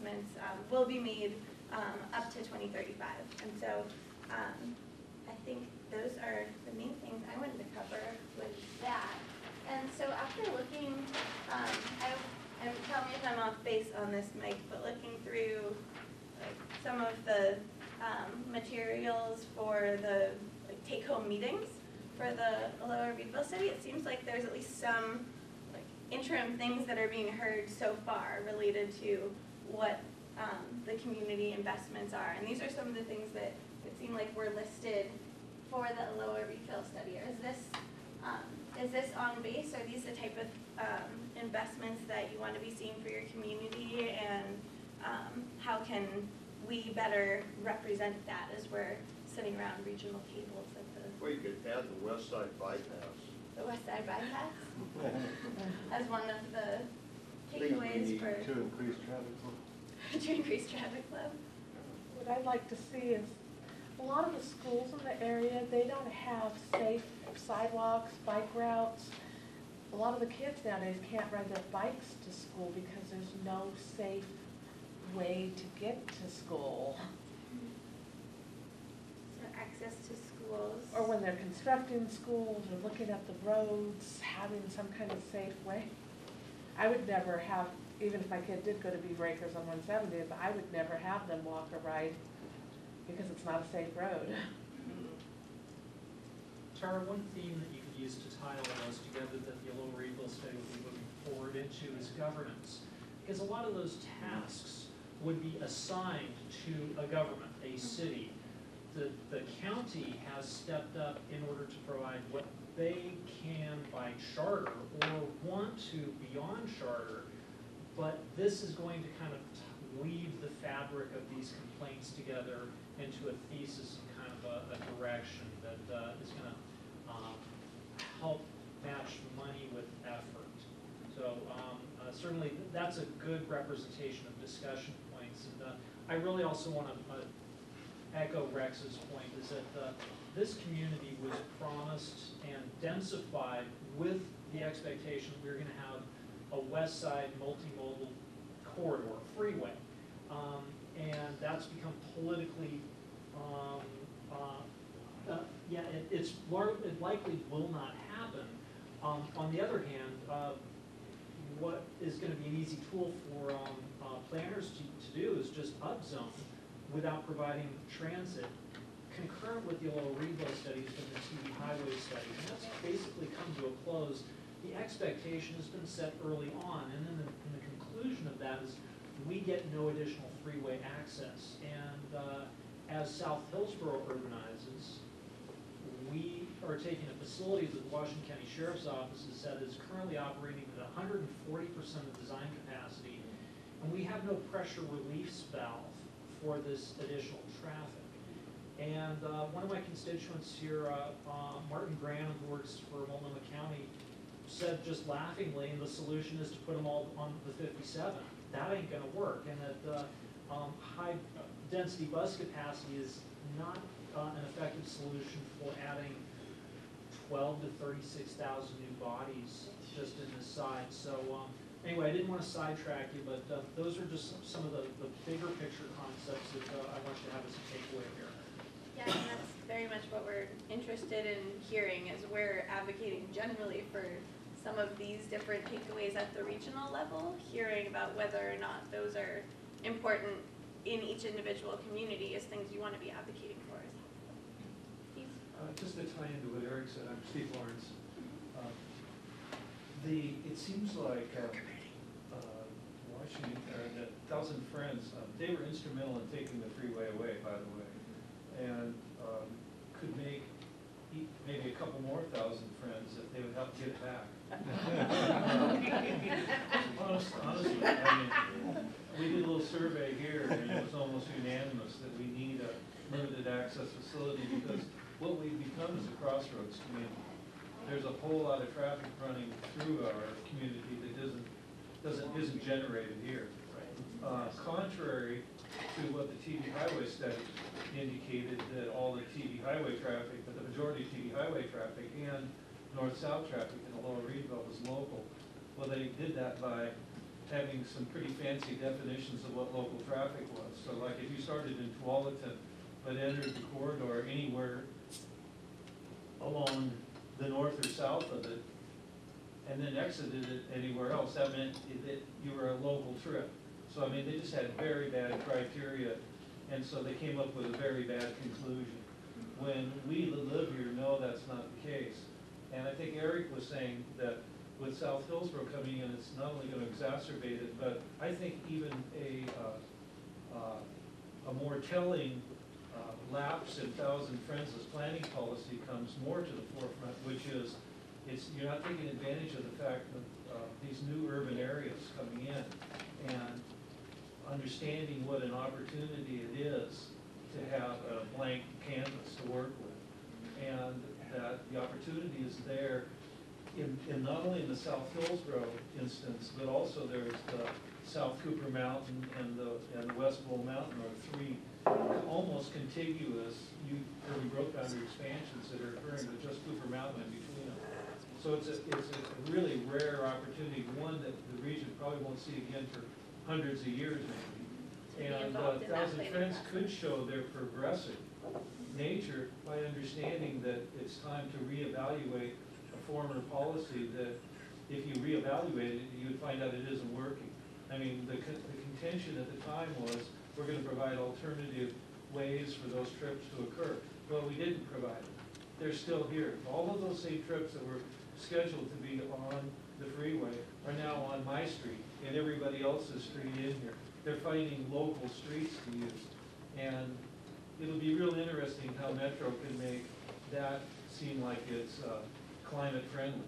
investments will be made up to 2035. And so I think those are the main things I wanted to cover with that. And so after looking, and tell me if I'm off base on this, Mike, but looking through like, some of the materials for the take-home meetings for the Lower Reedville study, it seems like there's at least some like, interim things that are being heard so far related to what the community investments are. And these are some of the things that it seemed like were listed for the Lower Reedville study. Is this on base? Are these the type of investments that you want to be seeing for your community? And how can we better represent that as we're sitting around regional tables at the... Well, you could add the West Side Bypass. The West Side Bypass? As one of the takeaways for... To increase traffic flow. To increase traffic flow. What I'd like to see is a lot of the schools in the area, they don't have safe sidewalks, bike routes. A lot of the kids nowadays can't ride their bikes to school because there's no safe way to get to school. So access to schools. Or when they're constructing schools or looking at the roads, having some kind of safe way. I would never have, even if my kid did go to Beaver Acres on 170, but I would never have them walk or ride because it's not a safe road. Tara, one theme that you could use to tie all those together that the Lower Reedville study will be moving forward into is governance. Because a lot of those tasks would be assigned to a government, a city. The county has stepped up in order to provide what they can by charter or want to beyond charter, but this is going to kind of weave the fabric of these complaints together into a thesis and kind of a direction that is going to help match money with effort. So certainly that's a good representation of discussion points. And I really also want to echo Rex's point is that this community was promised and densified with the expectation that we were going to have a west side multimodal corridor, freeway. And that's become politically, it likely will not happen. On the other hand, what is going to be an easy tool for planners to do is just upzone without providing transit. Concurrent with the Lower Reedville study has been the TV highway study, and that's basically come to a close. The expectation has been set early on, and then in the conclusion of that is we get no additional freeway access. And as South Hillsborough urbanizes, we are taking a facility that the Washington County Sheriff's Office has said is currently operating at 140% of design capacity, and we have no pressure relief valve for this additional traffic. And one of my constituents here, Martin Graham, who works for Multnomah County, said just laughingly, and the solution is to put them all on the 57. That ain't going to work, and that high density bus capacity is not an effective solution for adding 12 to 36,000 new bodies just in this side. So anyway, I didn't want to sidetrack you, but those are just some of the bigger picture concepts that I want you to have as a takeaway here. Yeah, and that's very much what we're interested in hearing as we're advocating generally for some of these different takeaways at the regional level, hearing about whether or not those are important in each individual community as things you want to be advocating for. Just to tie into what Eric said, I'm Steve Lawrence. It seems like Washington, the Thousand Friends, they were instrumental in taking the freeway away, by the way, and could make maybe a couple more thousand friends if they would help get it back. Honestly, I mean, we did a little survey here, and it was almost unanimous that we need a limited access facility because what we've become is a crossroads community. There's a whole lot of traffic running through our community that isn't generated here. Contrary to what the TV highway study indicated, that all the TV highway traffic, but the majority of TV highway traffic and north-south traffic in the Lower Reedville was local. Well, they did that by having some pretty fancy definitions of what local traffic was. So like if you started in Tualatin, but entered the corridor anywhere along the north or south of it, and then exited it anywhere else, that meant that you were a local trip. So I mean, they just had very bad criteria, and so they came up with a very bad conclusion. When we that live here know that's not the case. And I think Eric was saying that with South Hillsborough coming in, it's not only gonna exacerbate it, but I think even a more telling lapse in Thousand Friends' planning policy comes more to the forefront, which is, you're not taking advantage of the fact that these new urban areas coming in and understanding what an opportunity it is to have a blank canvas to work with. And that the opportunity is there in not only in the South Hillsborough instance, but also there's the South Cooper Mountain and the West Bull Mountain are three almost contiguous urban growth boundary expansions that are occurring with just Cooper Mountain in between them. So it's a really rare opportunity, one that the region probably won't see again for hundreds of years maybe. And Thousand Friends could show their progressive nature by understanding that it's time to reevaluate a former policy that if you reevaluated it, you would find out it isn't working. I mean, the contention at the time was, we're gonna provide alternative ways for those trips to occur. Well, we didn't provide them. They're still here. All of those same trips that were scheduled to be on the freeway are now on my street and everybody else's street in here. They're finding local streets to use. And it'll be real interesting how Metro can make that seem like it's climate friendly.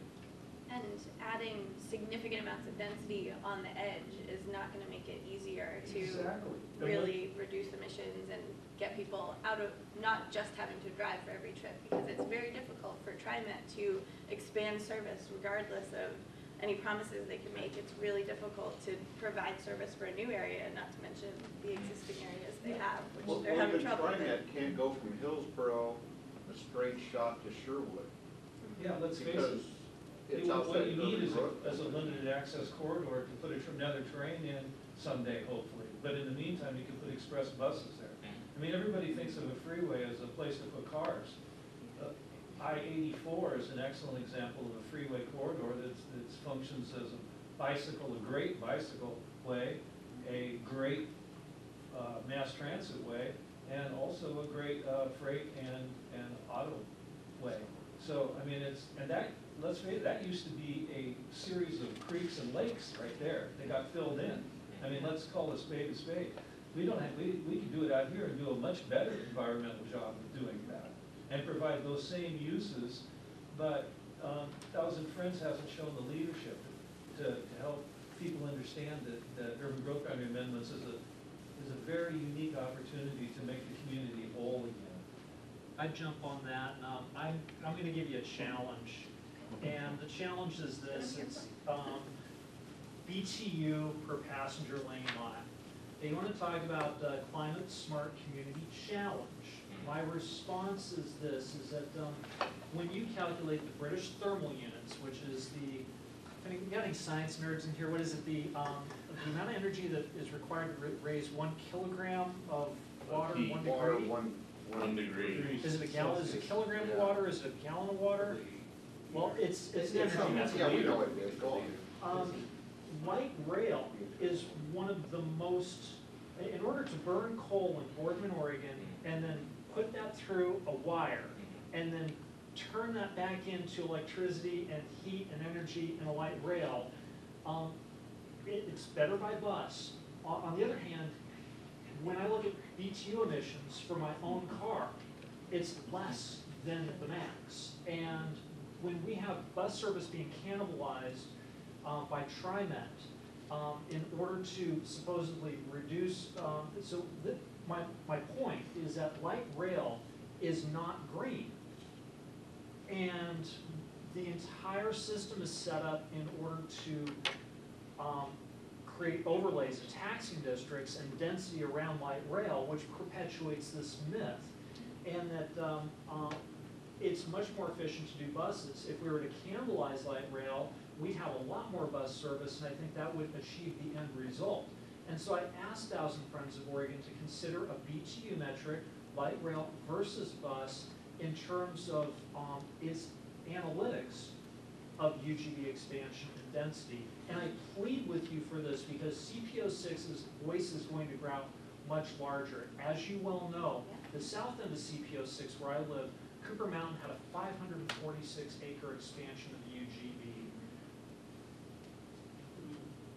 And adding significant amounts of density on the edge is not gonna make it easier to Exactly. really reduce emissions and get people out of, not just having to drive for every trip, because it's very difficult for TriMet to expand service regardless of any promises they can make. It's really difficult to provide service for a new area, not to mention the existing areas they have, which they're having trouble with. Well, even TriMet can't go from Hillsborough a straight shot to Sherwood. Yeah, let's face it. Because it's What outside you need urban growth. is a limited access corridor to put another train in someday, hopefully. But in the meantime, you can put express buses there. I mean, everybody thinks of a freeway as a place to put cars. I-84 is an excellent example of a freeway corridor that functions as a great bicycle way, a great mass transit way, and also a great freight and auto way. So, I mean, let's face it, that used to be a series of creeks and lakes right there. They got filled in. I mean, let's call a spade a spade. We can do it out here and do a much better environmental job of doing that and provide those same uses, but Thousand Friends hasn't shown the leadership to help people understand that urban growth boundary amendments is a very unique opportunity to make the community whole again. I jump on that, and I'm gonna give you a challenge. And the challenge is this, it's BTU per passenger lane mile. They wanna talk about the climate smart community challenge. My response is this, is that when you calculate the British thermal units, which is the, I mean, we got any science nerds in here, what is it, the amount of energy that is required to raise 1 kilogram of water, 1 degree? Water, 1 degree. Is it a gallon, is it a kilogram of water, is it a gallon of water? Well, it's energy. Yeah, we know what it is, go on. Light rail is one of the most, in order to burn coal in Boardman, Oregon, and then put that through a wire, and then turn that back into electricity and heat and energy in a light rail, it's better by bus. On the other hand, when I look at BTU emissions for my own car, it's less than the max. And when we have bus service being cannibalized by TriMet in order to supposedly reduce, my point is that light rail is not green. And the entire system is set up in order to create overlays of taxing districts and density around light rail, which perpetuates this myth. And that it's much more efficient to do buses. If we were to cannibalize light rail, we'd have a lot more bus service, and I think that would achieve the end result. And so I asked Thousand Friends of Oregon to consider a BTU metric, light rail versus bus, in terms of its analytics of UGB expansion and density. And I plead with you for this because CPO 6's voice is going to grow much larger. As you well know, the south end of CPO 6, where I live, Cooper Mountain had a 546-acre expansion of UGB.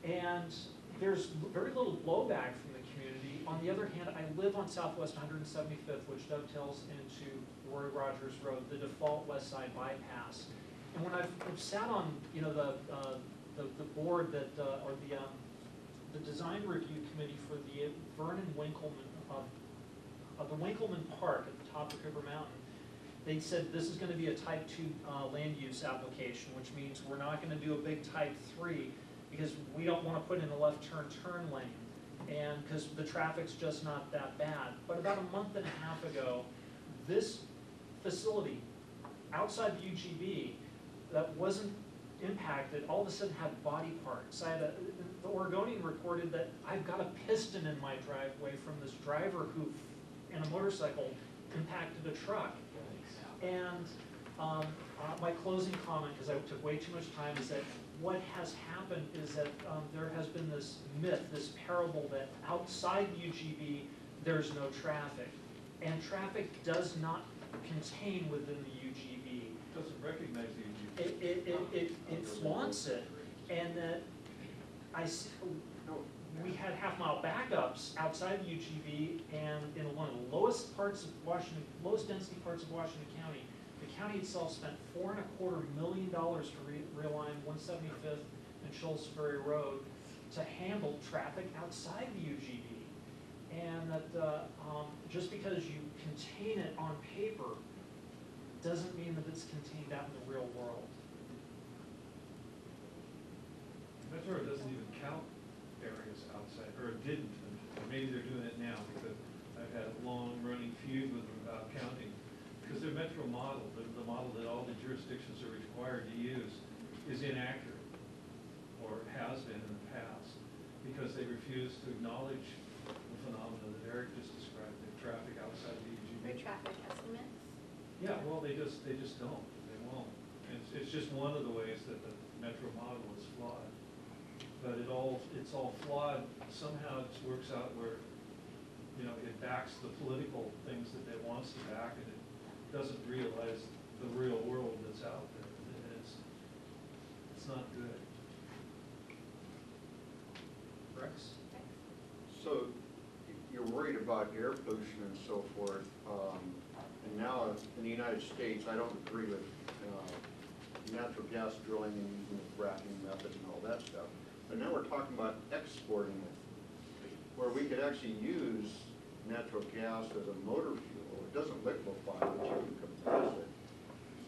And there's very little blowback from the community. On the other hand, I live on Southwest 175th, which dovetails into Roy Rogers Road, the default west side bypass. And when I've sat on, you know, the board that, or the design review committee for the Vernon Winkleman, of the Winkleman Park at the top of Cooper Mountain, they said this is going to be a type 2 land use application, which means we're not going to do a big type 3 because we don't want to put in a left turn lane, and because the traffic's just not that bad. But about a month and a half ago, this facility outside the UGB that wasn't impacted all of a sudden had body parts. The Oregonian reported that I've got a piston in my driveway from this driver who, in a motorcycle, impacted a truck. And my closing comment, because I took way too much time, is that what has happened is that there has been this myth, this parable that outside UGB there's no traffic. And traffic does not contain within the UGB. Doesn't recognize the UGB. It flaunts it, and that we had half-mile backups outside the UGB, and in one of the lowest parts of Washington, lowest density parts of Washington County, the county itself spent $4.25 million to realign 175th and Shoals Ferry Road to handle traffic outside the UGB. And that just because you contain it on paper doesn't mean that it's contained out in the real world. Metro doesn't even count areas outside, or it didn't, or maybe they're doing it now, because I've had a long-running feud with them about counting. Because their Metro model, the model that all the jurisdictions are required to use, is inaccurate, or has been in the past, because they refuse to acknowledge the phenomena that Eric just described, the traffic outside the UGB. For traffic estimates? Yeah, well, they just don't, they won't. It's just one of the ways that the Metro model is flawed. But it's all flawed, somehow it works out where, you know, it backs the political things that it wants to back, and it doesn't realize the real world that's out there. And it's not good. Rex? So you're worried about air pollution and so forth, and now in the United States, I don't agree with natural gas drilling and using the fracking method and all that stuff. But now we're talking about exporting it, where we could actually use natural gas as a motor fuel. It doesn't liquefy, but you can compress it.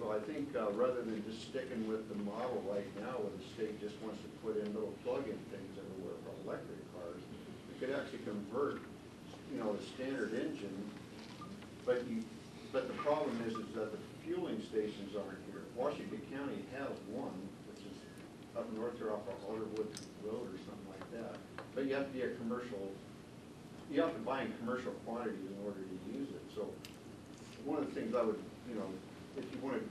So I think rather than just sticking with the model right now where the state just wants to put in little plug-in things everywhere for electric cars, we could actually convert, you know, the standard engine. But the problem is that the fueling stations aren't here. Washington County has one, which is up north or off of Alderwood Road or something like that. But you have to be a commercial, you have to buy in commercial quantities in order to use it. So one of the things I would, you know, if you want to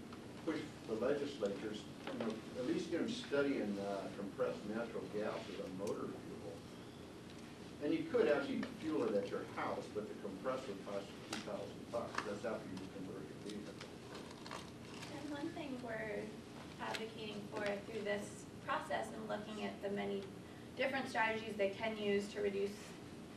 push the legislatures, you know, at least get them studying compressed natural gas as a motor fuel. And you could actually fuel it at your house, but the compressor costs you $2,000. That's after you convert your vehicle. And one thing we're advocating for through this process and looking at the many different strategies they can use to reduce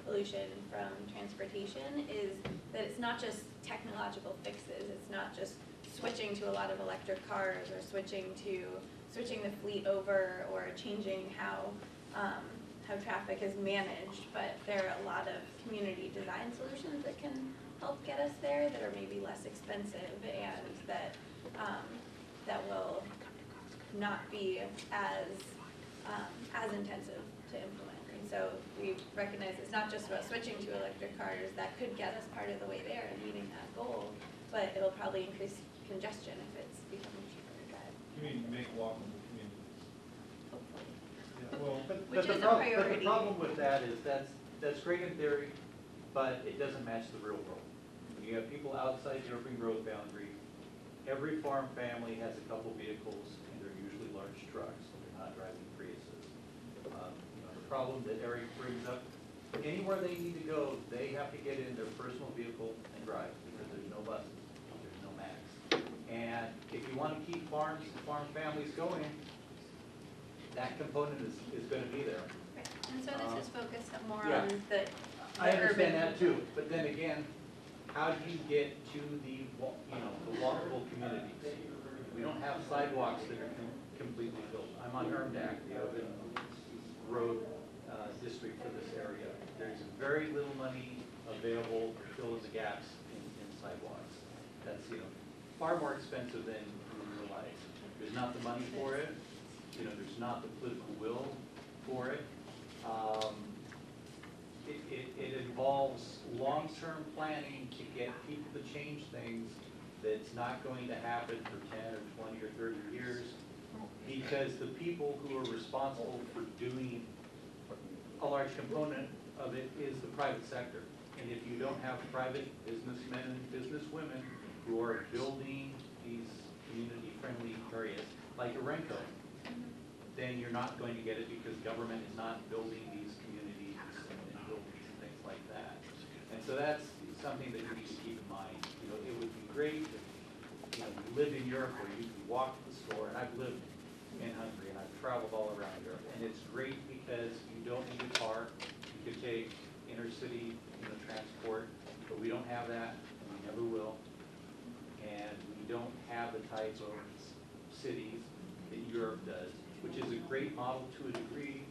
pollution from transportation is that it's not just technological fixes. It's not just switching to a lot of electric cars or switching the fleet over or changing how traffic is managed, but there are a lot of community design solutions that can help get us there that are maybe less expensive and that will not be as intensive to implement. And so we recognize it's not just about switching to electric cars. That could get us part of the way there and meeting that goal, but it'll probably increase congestion if it's becoming cheaper to drive. You mean make walkable communities? Well, Which is a But priority. the problem with that is that's great in theory, but it doesn't match the real world. When you have people outside the urban growth boundary, every farm family has a couple vehicles, and they're usually large trucks, so they're not driving Priuses. The problem that Eric brings up, anywhere they need to go, they have to get in their personal vehicle and drive, because there's no buses, there's no max. And if you want to keep farms and farm families going, that component is gonna be there. Right. And so this is focused more yeah. on the I understand urban- that too, but then again, how do you get to the walkable communities? We don't have sidewalks that are completely built. I'm on Hermdack, the urban road district for this area. There's very little money available to fill in the gaps in sidewalks. That's, far more expensive than you realize. There's not the money for it. There's not the political will for it. It involves long-term planning to get people to change things that's not going to happen for 10 or 20 or 30 years, because the people who are responsible for doing a large component of it is the private sector. And if you don't have private businessmen and businesswomen who are building these community-friendly areas, like Orenco, then you're not going to get it, because government is not building these communities and buildings and things like that. And so that's something that you need to keep in mind. It would be great if, you live in Europe where you can walk to the store, and I've lived in Hungary and I've traveled all around Europe, and it's great because you don't need a car. You can take intercity, transport, but we don't have that, and we never will. And we don't have the type of cities that Europe does, which is a great model to a degree,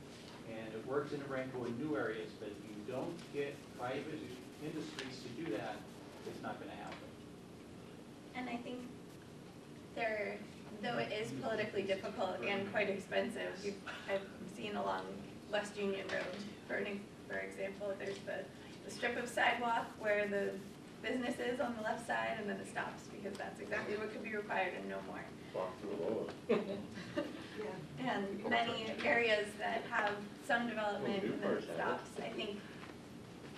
and it works in Orenco in new areas, but if you don't get private industries to do that, it's not gonna happen. And I think though it is politically difficult and quite expensive, I've seen along West Union Road, for example, there's the strip of sidewalk where the business is on the left side, and then it stops, because that's exactly what could be required and no more. Walk through the road. And many areas that have some development and then it stops. I think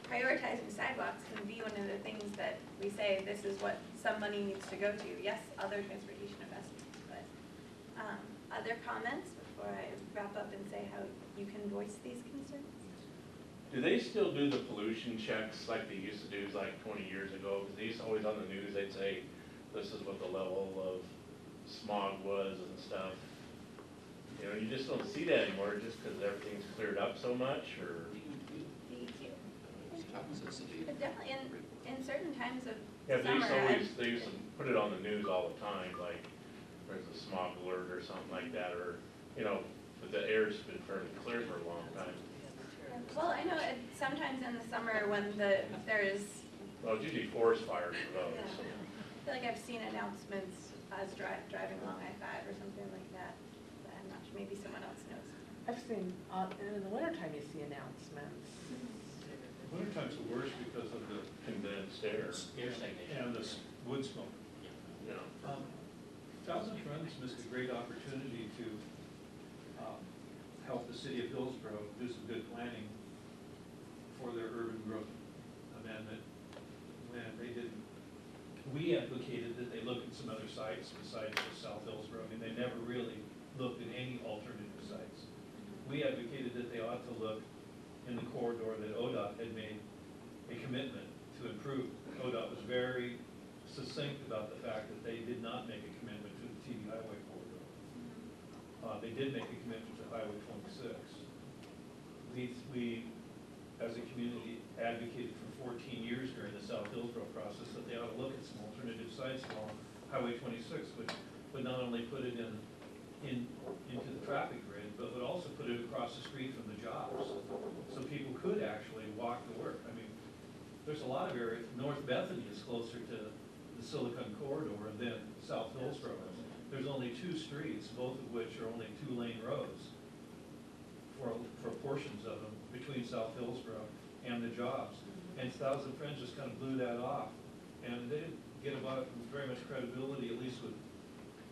prioritizing sidewalks can be one of the things that we say, this is what some money needs to go to. Yes, other transportation investments, but other comments before I wrap up and say how you can voice these concerns? Do they still do the pollution checks like they used to do like 20 years ago? Because they used to always on the news, they'd say, this is what the level of smog was and stuff. You just don't see that anymore just because everything's cleared up so much, or? But definitely in certain times of Yeah, summer. they used to put it on the news all the time, like there's a smog alert or something like that, or, but the air's been fairly clear for a long time. Well, I know sometimes in the summer when there's, Well, it's usually forest fires for those. yeah. I feel like I've seen announcements as driving along I-5 or something like that. But I'm not sure, maybe someone else knows. I've seen, in the wintertime you see announcements. Wintertime's the worst because of the, Condensed air. and the wood smoke. Yeah. Thousand Friends missed a great opportunity to help the city of Hillsborough do some good planning for their urban growth amendment when they didn't. We advocated that they look at some other sites besides just South Hillsborough. I mean, they never really looked at any alternative sites. We advocated that they ought to look in the corridor that ODOT had made a commitment to improve. ODOT was very succinct about the fact that they did not make a commitment to the TV highway corridor. They did make a commitment to Highway 26. We, as a community, advocated for 14 years during the South Hillsborough process that they ought to look at some alternative sites along Highway 26, which would not only put it into the traffic grid, but would also put it across the street from the jobs, so people could actually walk to work. I mean, there's a lot of areas. North Bethany is closer to the Silicon Corridor than South Hillsborough is. There's only 2 streets, both of which are only 2-lane roads for portions of them between South Hillsborough and the jobs. And Thousand Friends just kind of blew that off, and they didn't get about very much credibility, at least with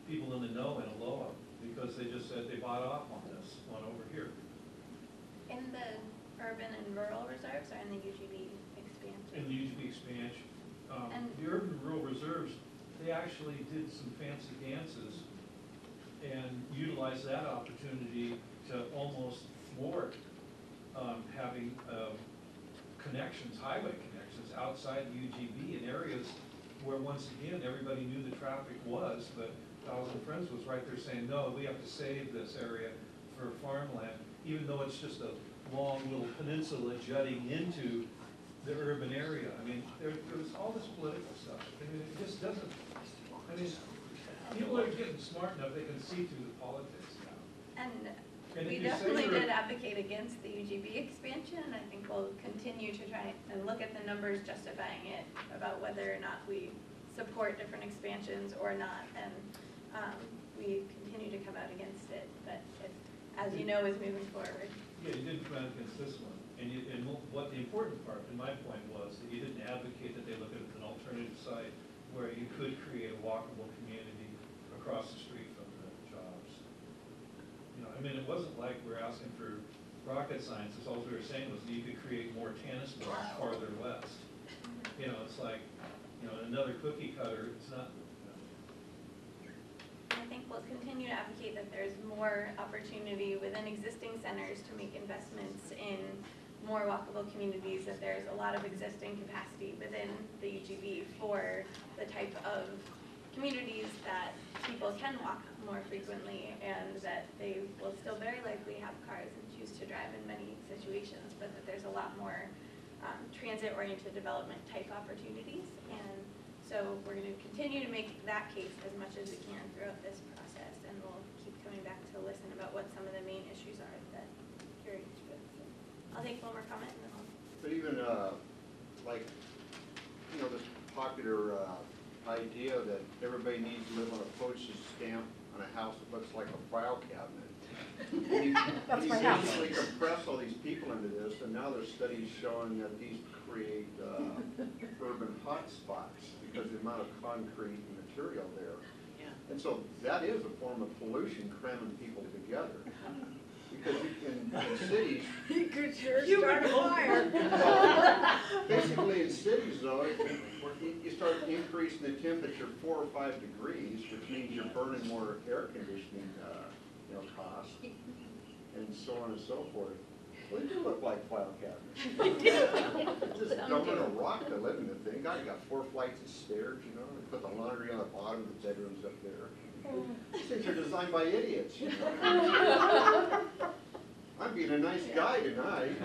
people in the know in Aloha, because they just said they bought off on this one over here. In the urban and rural reserves or in the UGB expansion? In the UGB expansion. And- The urban and rural reserves, they actually did some fancy dances and utilized that opportunity to almost thwart having connections, highway connections outside the UGB in areas where, once again, everybody knew the traffic was, but Thousand Friends was right there saying, no, we have to save this area for farmland, even though it's just a long little peninsula jutting into the urban area. I mean, there was all this political stuff. I mean, it just doesn't, I mean, people are getting smart enough, they can see through the politics now. And And we if you say definitely you're- did advocate against the UGB expansion, and I think we'll continue to try and look at the numbers justifying it about whether or not we support different expansions or not, and we continue to come out against it, but it, as you know, is moving forward. Yeah, you didn't come out against this one, and what the important part, in my point, was that you didn't advocate that they look at an alternative site where you could create a walkable community across the street from the jobs. You know, I mean, it wasn't like we're asking for rocket science, it's all we were saying was that you could create more tennis balls farther west. You know, it's like, you know, another cookie cutter, it's not, I think we'll continue to advocate that there's more opportunity within existing centers to make investments in more walkable communities, that there's a lot of existing capacity within the UGB for the type of communities that people can walk more frequently, and that they will still very likely have cars and choose to drive in many situations, but that there's a lot more transit-oriented development type opportunities. And so we're going to continue to make that case as much as we can throughout this process, and we'll keep coming back to listen about what some of the main issues are that you're engaged with. So I'll take one more comment and then I'll. But even, like, you know, this popular idea that everybody needs to live on a postage stamp on a house that looks like a file cabinet. That's You my house. basically compress all these people into this, and now there's studies showing that these create urban hotspots because of the amount of concrete and material there. And so that is a form of pollution, cramming people together. Because in cities, You could sure start a fire. basically in cities though, you start increasing the temperature 4 or 5 degrees, which means you're burning more air conditioning, costs, and so on and so forth. Well, they do look like file cabinets. Just dumping a rock to live in the thing. God, you got 4 flights of stairs, you know, they put the laundry on the bottom, the bedroom's up there. These things are designed by idiots, you know. I'm being a nice guy tonight.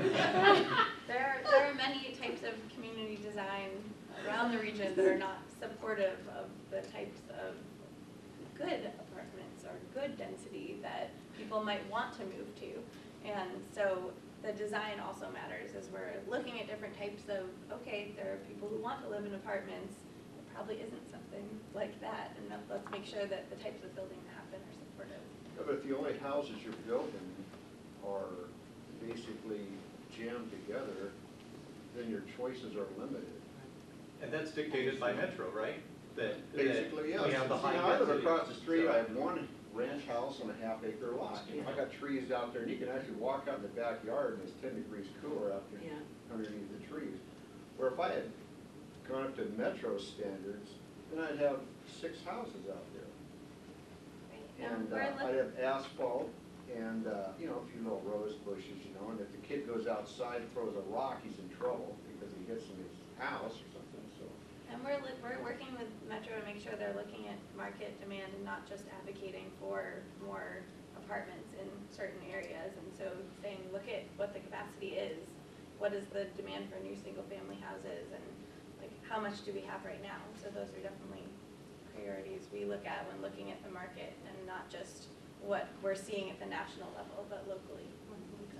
There are many types of community design around the region that are not supportive of the types of good apartments or good density that people might want to move to. And so the design also matters as we're looking at different types of, okay, there are people who want to live in apartments, there probably isn't something like that, and let's make sure that the types of building that happen are supportive. Yeah, but if the only houses you're building are basically jammed together, then your choices are limited. And that's dictated by Metro, right? That Basically, yeah. We have the See, high I live density. across the street, So- I have one ranch house on a half-acre lot. You know, I got trees out there, and you can actually walk out in the backyard, and it's 10 degrees cooler out there underneath the trees. Where if I had gone up to Metro standards, then I'd have 6 houses out there. Right. And We're I'd have asphalt and, a few little rose bushes, and if the kid goes outside and throws a rock, he's in trouble because he hits in his house or something, so. And we're working with Metro to make sure they're looking at market demand and not just advocating for more apartments in certain areas. And so saying, look at what the capacity is, what is the demand for new single-family houses, and like how much do we have right now? So those are definitely priorities we look at when looking at the market, and not just what we're seeing at the national level, but locally.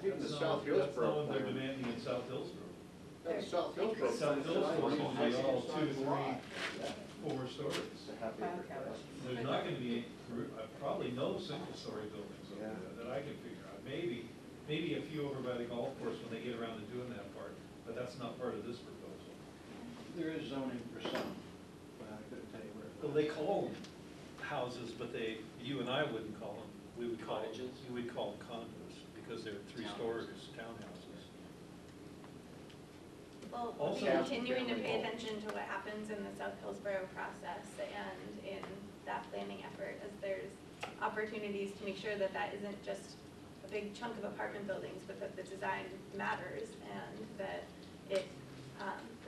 Even the That's South not- That's not Hillsborough what they're plan. demanding in South Hillsborough. That's South Hillsborough. South Hillsborough is usually all 2, 3, lot. 4 stories. It's a half acre crest. There's not gonna be, probably no single-story buildings over Yeah. there that I can figure out. Maybe a few over by the golf course when they get around to doing that part, but that's not part of this proposal. There is zoning for some, but I couldn't tell you where. Well, they call them houses, but you and I wouldn't call them, we would call them condos, because because they're three-story townhouses. Well, we'll be Also- continuing to pay attention to what happens in the South Hillsborough process and in that planning effort, as there's opportunities to make sure that that isn't just a big chunk of apartment buildings, but that the design matters and that it,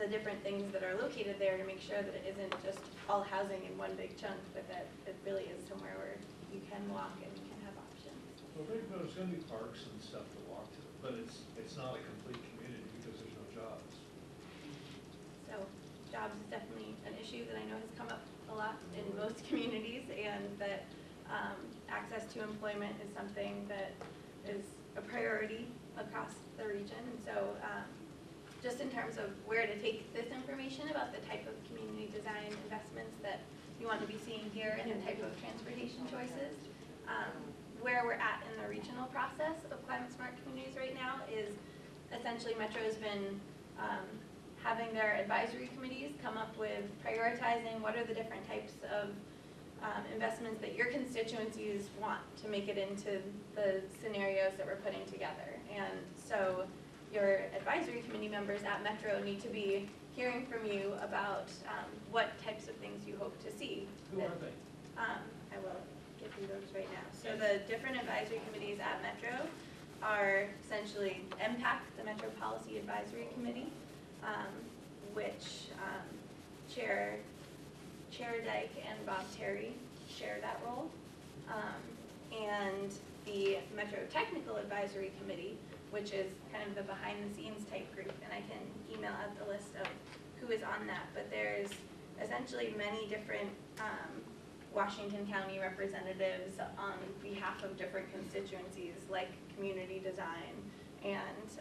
the different things that are located there, to make sure that it isn't just all housing in one big chunk, but that it really is somewhere where you can walk and you can have options. Well, there's gonna be parks and stuff to walk to, but it's not a complete community because there's no jobs. So jobs is definitely an issue that I know has come up a lot in most communities, and that access to employment is something that is a priority across the region. And so just in terms of where to take this information about the type of community design investments that you want to be seeing here and the type of transportation choices, where we're at in the regional process of climate smart communities right now is essentially Metro's been having their advisory committees come up with prioritizing what are the different types of investments that your constituencies want to make it into the scenarios that we're putting together. And so your advisory committee members at Metro need to be hearing from you about what types of things you hope to see. Who are they? I will get through those right now. So the different advisory committees at Metro are essentially MPAC, the Metro Policy Advisory Committee, which Chair Dyke and Bob Terry share that role. And the Metro Technical Advisory Committee, which is kind of the behind-the-scenes type group, and I can email out the list of who is on that, but there's essentially many different Washington County representatives on behalf of different constituencies, like community design, and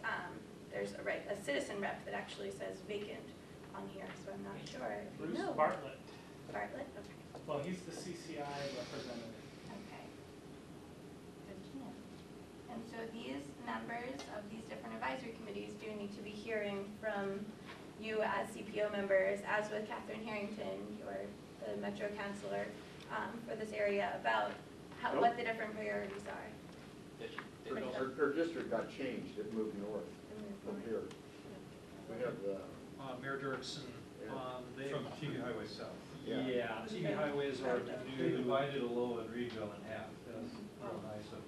there's a citizen rep that actually says vacant on here, so I'm not sure if you Bruce know. Bartlett. Bartlett, okay. Well, he's the CCI representative. Okay. Good to know. And so these members of these different advisory committees do need to be hearing from you as CPO members, as with Catherine Harrington, the Metro Councilor for this area, about what the different priorities are. Her district got changed, it moved north from here. We have the, Mayor Dirksen, they. From TV Highway South. Yeah, TV highways are They new. divided Aloha and Reedville in half. That's real nice of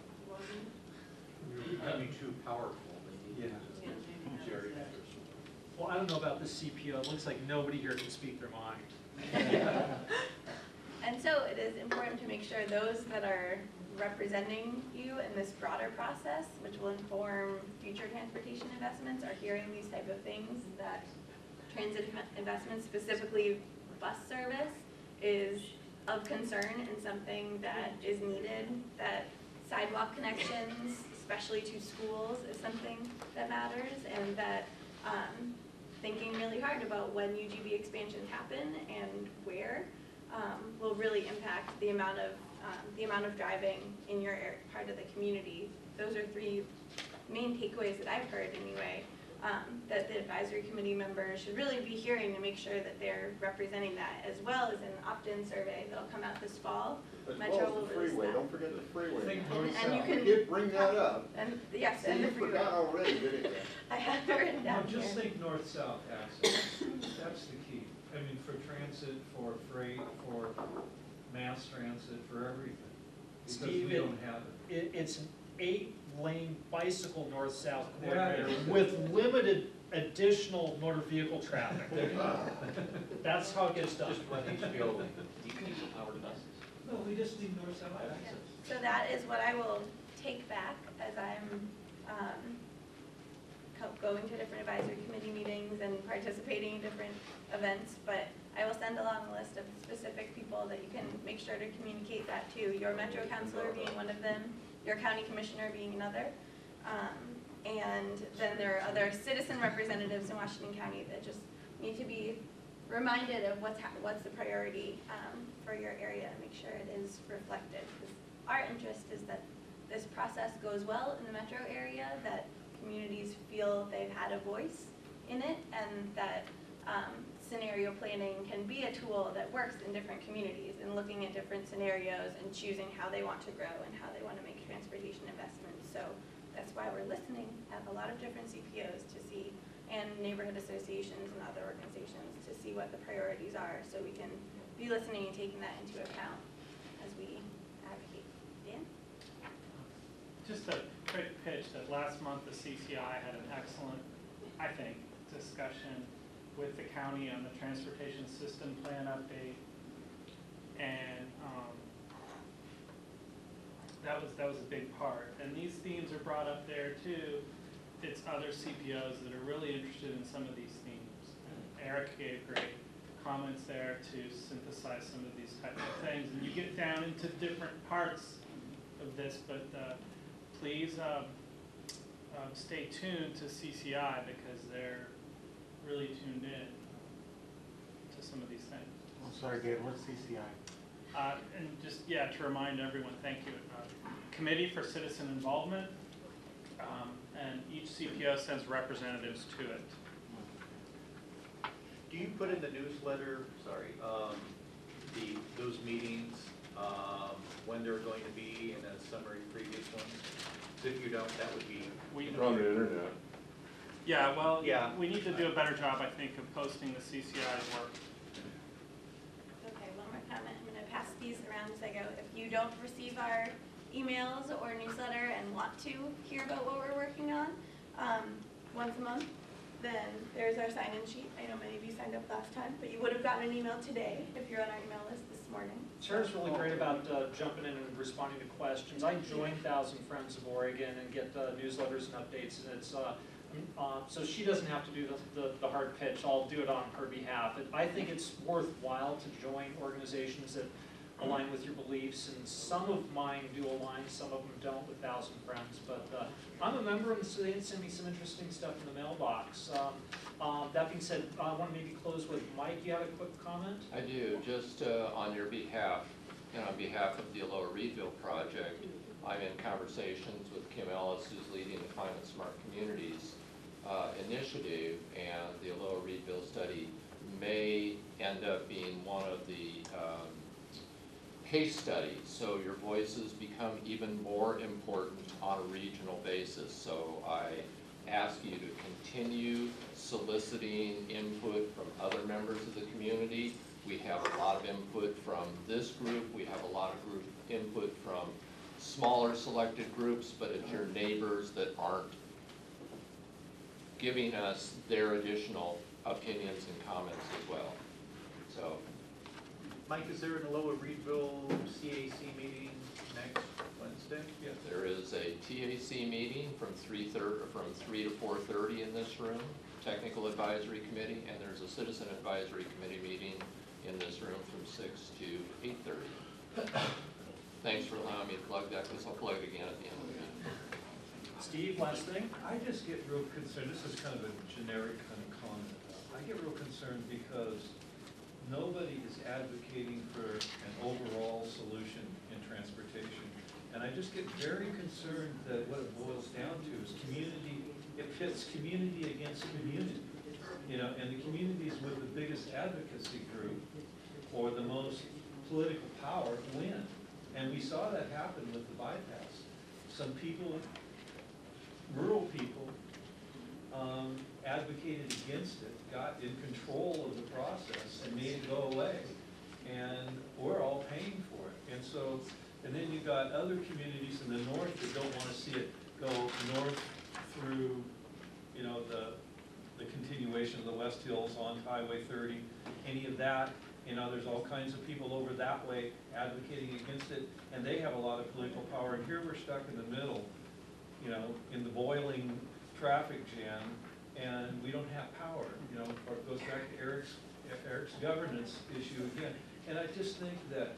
That'd be too powerful. Yeah. Well, I don't know about the CPO, it looks like nobody here can speak their mind. And so it is important to make sure those that are representing you in this broader process, which will inform future transportation investments, are hearing these type of things, that transit investments, specifically bus service, is of concern and something that is needed, that sidewalk connections, especially to schools, is something that matters, and that thinking really hard about when UGB expansions happen and where will really impact the amount of driving in your part of the community. Those are three main takeaways that I've heard anyway, that the advisory committee members should really be hearing to make sure that they're representing that, as well as an opt-in survey that'll come out this fall. as Metro well will as the release freeway, that. don't forget the freeway. And you We can, did bring that up. and yes, See, and the you freeway. forgot already, didn't you? I have it written Now, down here. just think north-south access, that's the key. I mean, for transit, for freight, for mass transit, for everything. Because Steve, we don't have it. It's an 8-lane bicycle north-south Yeah. corridor with limited additional motor vehicle traffic. That's how it gets done. Just let HBO. No, we just need north-south access. So that is what I will take back as I'm going to different advisory committee meetings and participating in different events, but I will send along a list of specific people that you can make sure to communicate that to. Your Metro Councilor being one of them, your County Commissioner being another. And then there are other citizen representatives in Washington County that just need to be reminded of what's the priority for your area, and make sure it is reflected. Because our interest is that this process goes well in the metro area, that communities feel they've had a voice in it, and that scenario planning can be a tool that works in different communities, and looking at different scenarios and choosing how they want to grow and how they want to make transportation investments. So that's why we're listening at a lot of different CPOs to see, and neighborhood associations and other organizations to see what the priorities are, so we can be listening and taking that into account as we advocate. Dan? Just a quick pitch that last month the CCI had an excellent, I think, discussion with the county on the transportation system plan update. And that was a big part. And these themes are brought up there too. It's other CPOs that are really interested in some of these themes. And Eric gave great comments there to synthesize some of these types of things. And you get down into different parts of this, but please stay tuned to CCI because they're really tuned in to some of these things. I'm sorry, Dave, what's CCI? And just, yeah, to remind everyone, thank you, Committee for Citizen Involvement, and each CPO sends representatives to it. Do you put in the newsletter, those meetings, when they're going to be, and a summary of previous ones? If you don't, that would be. On the internet. Yeah, well, Yeah. we need to do a better job, I think, of posting the CCI's work. Okay, one more comment. I'm going to pass these around as I go. If you don't receive our emails or newsletter and want to hear about what we're working on once a month, then there's our sign-in sheet. I know many of you signed up last time, but you would have gotten an email today if you're on our email list this morning. Sarah's really great about jumping in and responding to questions. I joined Thousand Friends of Oregon and get newsletters and updates, and it's so she doesn't have to do the hard pitch. I'll do it on her behalf. I think it's worthwhile to join organizations that align with your beliefs, and some of mine do align, some of them don't with Thousand Friends, but I'm a member, and so they send me some interesting stuff in the mailbox. That being said, I want to maybe close with Mike. You had a quick comment? I do, just on your behalf, and on behalf of the Lower Reedville Project. I'm in conversations with Kim Ellis, who's leading the Climate Smart Communities initiative, and the Lower Reedville study may end up being one of the case studies, so your voices become even more important on a regional basis. So I ask you to continue soliciting input from other members of the community. We have a lot of input from this group. We have a lot of group input from smaller selected groups, but it's your neighbors that aren't giving us their additional opinions and comments as well. So. Mike, is there a Lower Reedville CAC meeting next Wednesday? Yes. There is a TAC meeting from 3 to 4:30 in this room, Technical Advisory Committee, and there's a Citizen Advisory Committee meeting in this room from 6 to 8:30. Thanks for allowing me to plug that, because I'll plug it again at the end of the meeting. Steve, last thing? I just get real concerned, this is kind of a generic kind of comment. I get real concerned because nobody is advocating for an overall solution in transportation. And I just get very concerned that what it boils down to is community, it pits community against community. You know, and the communities with the biggest advocacy group or the most political power win. And we saw that happen with the bypass. Some people, rural people, advocated against it, got in control of the process and made it go away. And we're all paying for it. And so, and then you've got other communities in the north that don't want to see it go north through, you know, the continuation of the West Hills on Highway 30, any of that. You know, there's all kinds of people over that way advocating against it, and they have a lot of political power. And here we're stuck in the middle, you know, in the boiling traffic jam, and we don't have power. You know, it goes back to Eric's governance issue again. And I just think that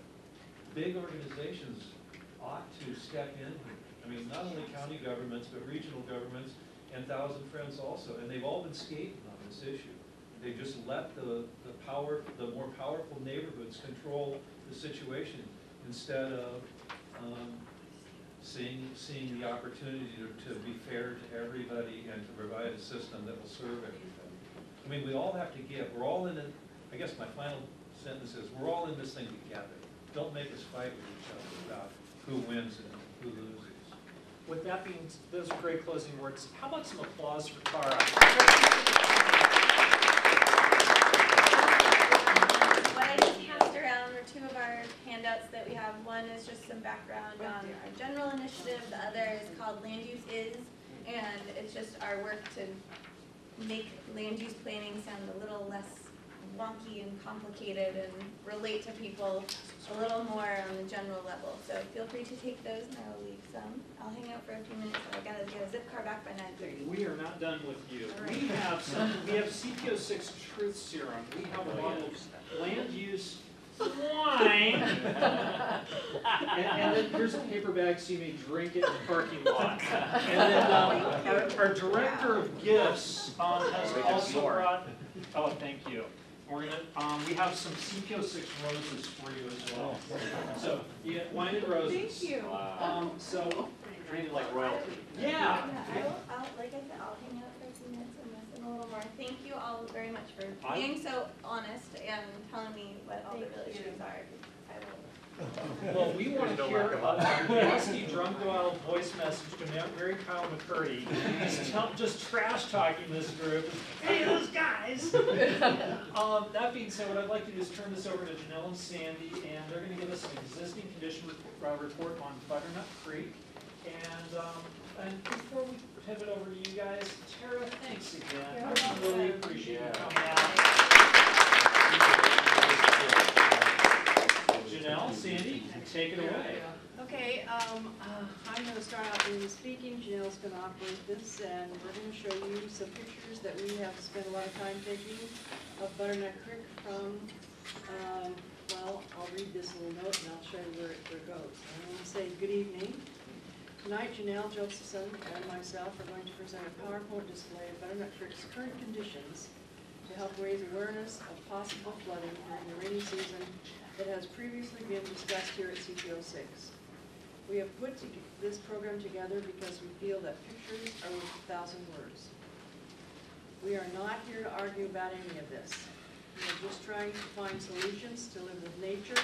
big organizations ought to step in here. I mean, not only county governments, but regional governments and Thousand Friends also. And they've all been skating on this issue. They just let the more powerful neighborhoods control the situation instead of seeing the opportunity to be fair to everybody and to provide a system that will serve everybody. I mean, we all have to give. We're all in it. I guess my final sentence is, we're all in this thing together. Don't make us fight with each other about who wins and who loses. with that being, those are great closing words. How about some applause for Tara? What I just passed around were two of our handouts that we have. One is just some background on our general initiative. The other is called Land Use Is, and it's just our work to make land use planning sound a little less wonky and complicated and relate to people a little more on the general level. So feel free to take those, and I'll leave some. I'll hang out for a few minutes, but I gotta get a zip car back by 9:30. We are not done with you. All right. We have CPO 6 truth serum. We have a bottle of land use wine. And then here's a paper bag so you may drink it in the parking lot. And then our director of gifts has also brought, oh, thank you. We're gonna, we have some CPO 6 roses for you as well. So you get wine and roses. Thank you. So, Treated like royalty. yeah. I'll, like I said, I'll hang out for a few minutes and listen a little more. Thank you all very much for being so honest and telling me what all the real issues are. I will. Well, we want to hear a nasty, drunk, wild voice message from Mary Kyle McCurdy. Just trash talking this group. Hey, those guys! That being said, what I'd like to do is turn this over to Janelle and Sandy, and they're going to give us an existing condition report on Butternut Creek. And before we pivot over to you guys, Tara, thanks again. I really appreciate you coming out. Janelle, Sandy, take it away. Okay, I'm going to start out in speaking. Janelle's going to operate this, and we're going to show you some pictures that we have spent a lot of time taking of Butternut Creek from, well, I'll read this little note and I'll show you where it goes. I'm going to say good evening. Tonight, Janelle Josephson and myself are going to present a PowerPoint display of Butternut Creek's current conditions to help raise awareness of possible flooding during the rainy season that has previously been discussed here at CPO 6. We have put this program together because we feel that pictures are worth 1,000 words. We are not here to argue about any of this. We are just trying to find solutions to live with nature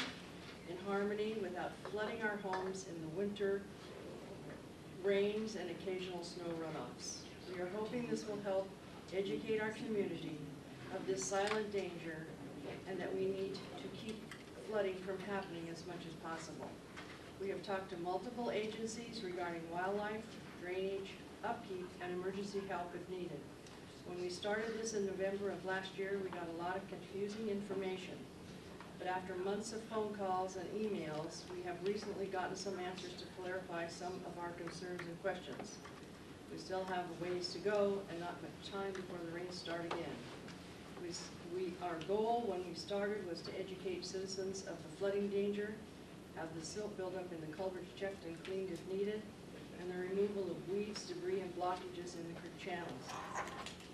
in harmony without flooding our homes in the winter, rains, and occasional snow runoffs. We are hoping this will help educate our community of this silent danger and that we need to keep flooding from happening as much as possible. We have talked to multiple agencies regarding wildlife, drainage, upkeep, and emergency help if needed. When we started this in November of last year, we got a lot of confusing information. But after months of phone calls and emails, we have recently gotten some answers to clarify some of our concerns and questions. We still have a ways to go and not much time before the rains start again. Our goal when we started was to educate citizens of the flooding danger, have the silt buildup in the culverts checked and cleaned if needed, and the removal of weeds, debris, and blockages in the creek channels.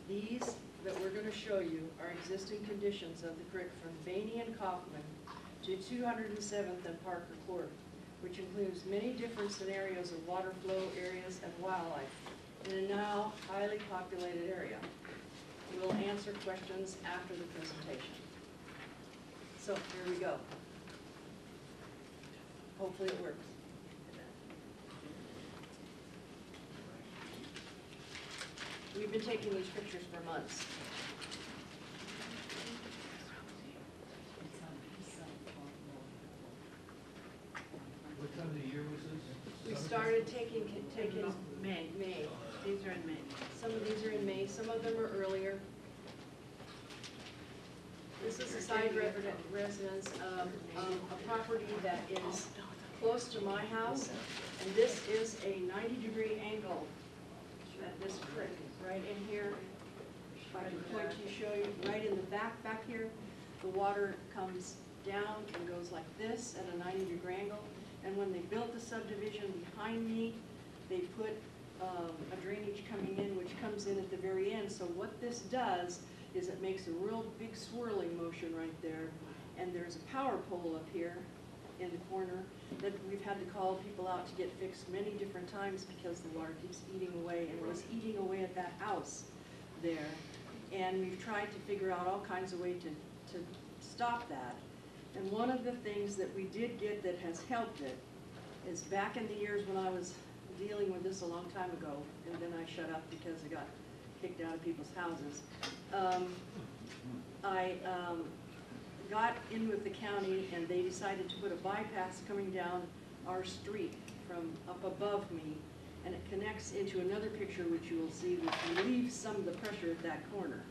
These that we're going to show you are existing conditions of the creek from Bainey and Kaufman to 207th and Parker Court, which includes many different scenarios of water flow areas and wildlife in a now highly populated area. We'll answer questions after the presentation. So here we go. Hopefully it works. We've been taking these pictures for months. What time of the year was this? We started taking May. These are in May. Some of these are in May, some of them are earlier. This is a side residence of a property that is close to my house, and this is a 90-degree angle at this creek, right in here. If I can point to show you, right in the back here, the water comes down and goes like this at a 90-degree angle. And when they built the subdivision behind me, they put a drainage coming in, which comes in at the very end. So what this does is it makes a real big swirling motion right there. And there's a power pole up here in the corner that we've had to call people out to get fixed many different times because the water keeps eating away, and it was eating away at that house there. And we've tried to figure out all kinds of ways to stop that. And one of the things that we did get that has helped it is back in the years when I was dealing with this a long time ago, and then I shut up because I got kicked out of people's houses. I got in with the county, and they decided to put a bypass coming down our street from up above me, and it connects into another picture which you will see, which relieves some of the pressure at that corner.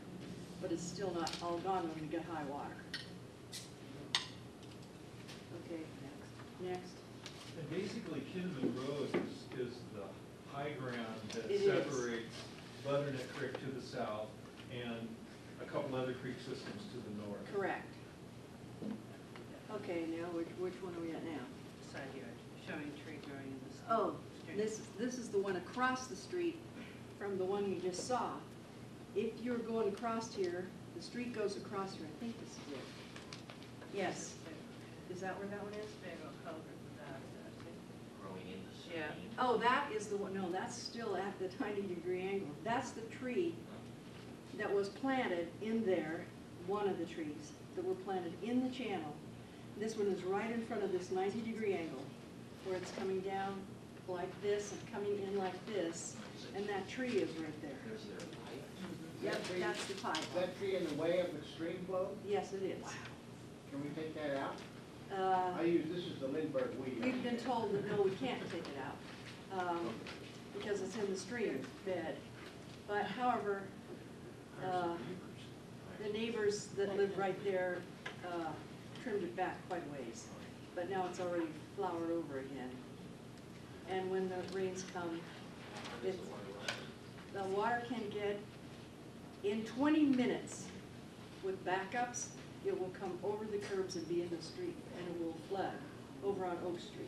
But it's still not all gone when we get high water. Okay, next. And basically, Kinman Road is the high ground that It is. separates Butternut Creek to the south and a couple other creek systems to the north. Correct. Okay, now, which one are we at now? Side yard, showing tree growing in the. Oh, this is the one across the street from the one you just saw. If you're going across here, the street goes across here, I think this is it. Yes, is that where that one is? Big old culvert with that, Growing in the stream. Yeah. Oh, that is the one, no, that's still at the 90-degree angle. That's the tree that was planted in there, one of the trees that were planted in the channel. This one is right in front of this 90-degree angle, where it's coming down like this and coming in like this, and that tree is right there. Is there a pipe? Yep, that's the pipe. Is that tree in the way of the stream flow? Yes, it is. Can we take that out? Uh, This is the Lindbergh weed. We've been told that, no, we can't take it out, because it's in the stream bed. But however, the neighbors that live right there trimmed it back quite a ways, but now it's already flowered over again. And when the rains come, the water can get, in 20 minutes, with backups, it will come over the curbs and be in the street, and it will flood over on Oak Street.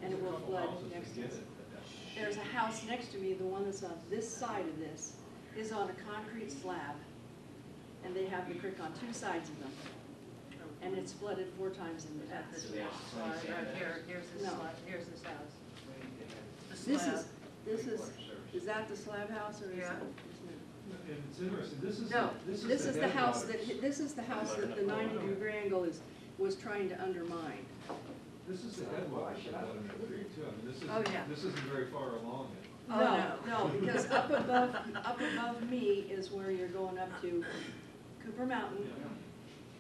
And it will flood next to us. There's a house next to me, the one that's on this side of this, is on a concrete slab, and they have the creek on two sides of them. And it's flooded 4 times in the At past. this slide, here's this No. slide, here's this house. The This slab. is that the slab house or is Yeah. And it's interesting, this is, No, this this is the house headwaters. that, this is the house that the 90-degree angle was trying to undermine. This is the headwaters of Butternut Creek too. I mean, this Oh, isn't, yeah. this isn't very far along it. Oh, No, because up above me is where you're going up to Cooper Mountain,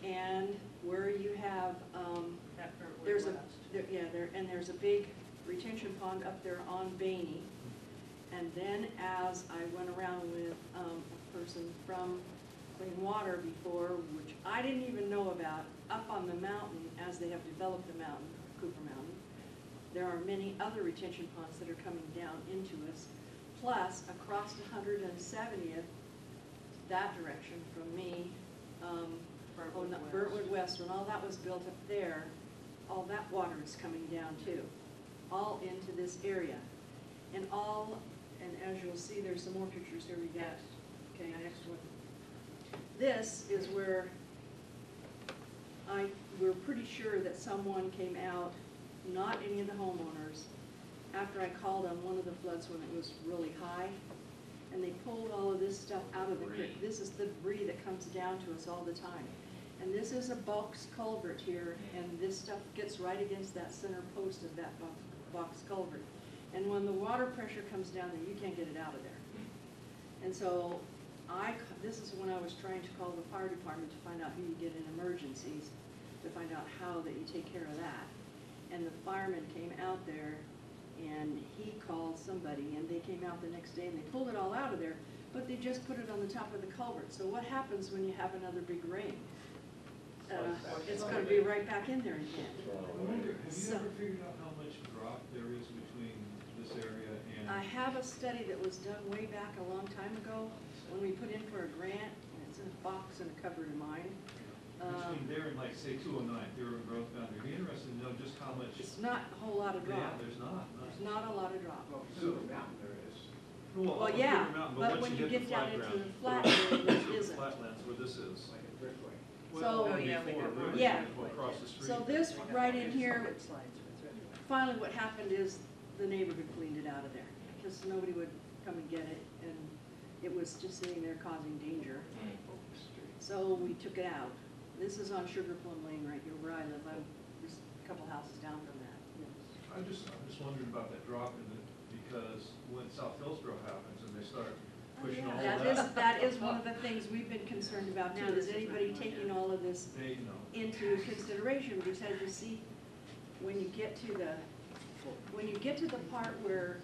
and where you have, That part where there's a, it was. there's a big retention pond up there on Baney. And then as I went around with a person from Clean Water before, which I didn't even know about, up on the mountain, as they have developed the mountain, Cooper Mountain, there are many other retention ponds that are coming down into us. Plus, across 170th, that direction from me, Burntwood West, when all that was built up there, all that water is coming down too, all into this area. And as you'll see, there's some more pictures here we got. Okay, next one. This is where we're pretty sure that someone came out, not any of the homeowners, after I called on one of the floods when it was really high, and they pulled all of this stuff out of the creek. This is the debris that comes down to us all the time. And this is a box culvert here, and this stuff gets right against that center post of that box culvert. And when the water pressure comes down there, you can't get it out of there. And so this is when I was trying to call the fire department to find out who you get in emergencies, to find out how that you take care of that. And the fireman came out there, and he called somebody, and they came out the next day, and they pulled it all out of there, but they just put it on the top of the culvert. So what happens when you have another big rain? It's gonna be right back in there again. I wonder, have you So- ever figured out how much drop there is between this area and? I have a study that was done way back a long time ago, when we put in for a grant, and it's in a box in a cupboard of mine. Between there and like, say, 209, if they were in growth boundary, I'd be interested to know just how much. It's not a whole lot of Yeah, drop. there's not. There's not a lot of drop. Well, Silver Mountain there is. Well, up yeah, Cooper Mountain, but once when you hit get down into ground, the flat area, there the isn't. Flatlands where this is. Like a driftway. Well, So- Oh, yeah, we before, got really, Yeah. across the street. So this right in here, It slides, it's right away. finally what happened is the neighborhood cleaned it out of there, because nobody would come and get it, and it was just sitting there causing danger. So we took it out. This is on Sugar Plum Lane right here where I live. I'm just a couple houses down from that. I'm just wondering about that drop in it, because when South Hillsborough happens and they start pushing all that. That is one of the things we've been concerned about too, is anybody taking all of this They know. into consideration, because as you see, when you get to the part where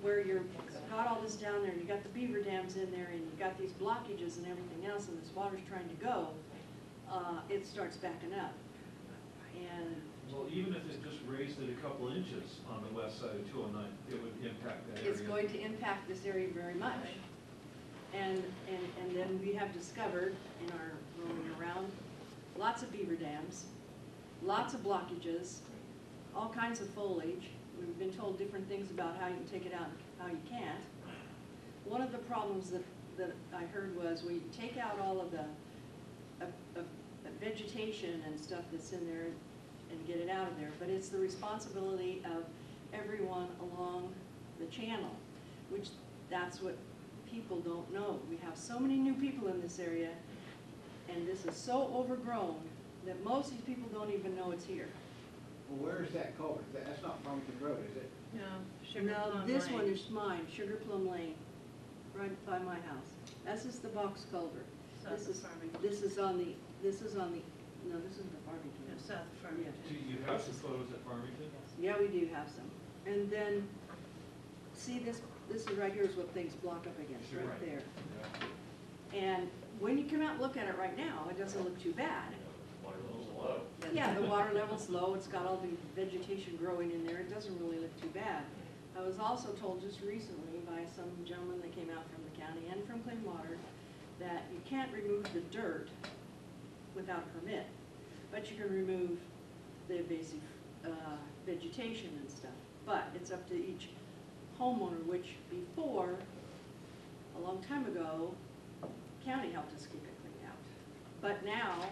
you're got all this down there, and you got the beaver dams in there, and you got these blockages and everything else, and this water's trying to go, it starts backing up. And Well, even if it just raised it a couple inches on the west side of 209, it would impact that area. it's going to impact this area very much. And then we have discovered in our roaming around, lots of beaver dams, lots of blockages, all kinds of foliage. We've been told different things about how you can take it out and how you can't. One of the problems that I heard was we take out all of the vegetation and stuff that's in there and get it out of there, but it's the responsibility of everyone along the channel, which that's what people don't know. We have so many new people in this area, and this is so overgrown that most of these people don't even know it's here. Well, where is that culvert? That's not Farmington Road, is it? No, Sugar No, Plum this Lane. one is mine, Sugar Plum Lane, right by my house. This is the box culvert. South This of is, Farmington. this is on the, no, this isn't the Farmington. No, south of Farmington. Do you have some photos at Farmington? Yeah, we do have some. And then, see this is right here is what things block up against, right Right. there. Yeah. And when you come out and look at it right now, it doesn't look too bad. Water level's low. Yeah, the water level's low, it's got all the vegetation growing in there, it doesn't really look too bad. I was also told just recently by some gentleman that came out from the county and from Clean Water that you can't remove the dirt without a permit, but you can remove the invasive vegetation and stuff. But it's up to each homeowner, which before, a long time ago, county helped us keep it cleaned out. But now,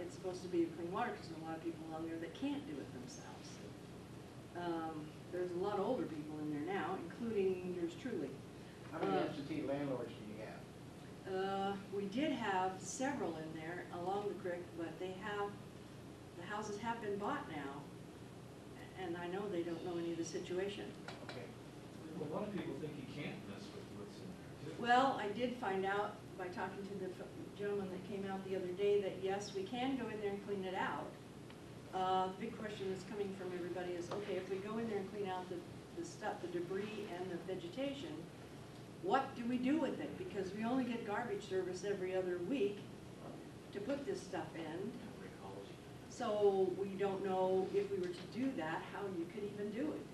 it's supposed to be clean water, because there's a lot of people on there that can't do it themselves. There's a lot of older people in there now, including yours truly. How many absentee landlords do you have? We did have several in there along the creek, but the houses have been bought now, and I know they don't know any of the situation. Okay. Well, a lot of people think you can't mess with what's in there, too. Well, I did find out by talking to the gentleman that came out the other day that yes, we can go in there and clean it out. The big question that's coming from everybody is, okay, if we go in there and clean out the stuff, the debris and the vegetation, what do we do with it? Because we only get garbage service every other week to put this stuff in. So we don't know if we were to do that, how you could even do it.